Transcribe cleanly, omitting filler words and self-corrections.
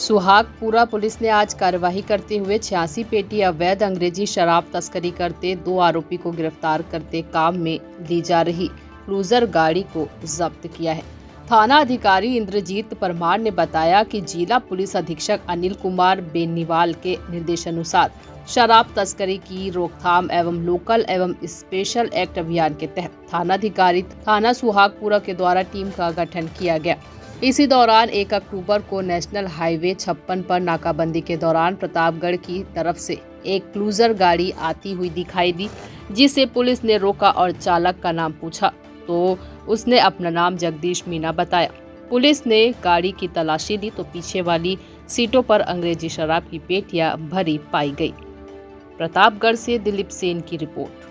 सुहागपुरा police ने आज कार्यवाही करते हुए 86 पेटी अवैध अंग्रेजी शराब तस्करी करते 2 आरोपी को गिरफ्तार करते काम में ली जा रही क्रूजर गाड़ी को जब्त किया है। थाना अधिकारी इंद्रजीत परमार ने बताया कि जिला पुलिस अधीक्षक अनिल कुमार बेनीवाल के निर्देशानुसार शराब तस्करी की रोकथाम एवं लोकल एवं स्पेशल एक्ट अभियान के तहत थानाधिकारी थाना सुहागपुरा के द्वारा टीम का गठन किया गया। इसी दौरान 1 अक्टूबर को नेशनल हाईवे 56 पर नाकाबंदी के दौरान प्रतापगढ़ की तरफ से एक क्रूजर गाड़ी आती हुई दिखाई दी, जिसे पुलिस ने रोका और चालक का नाम पूछा तो उसने अपना नाम जगदीश मीना बताया। पुलिस ने गाड़ी की तलाशी ली तो पीछे वाली सीटों पर अंग्रेजी शराब की पेटियां भरी पाई गई। प्रतापगढ़ से दिलीप सेन की रिपोर्ट।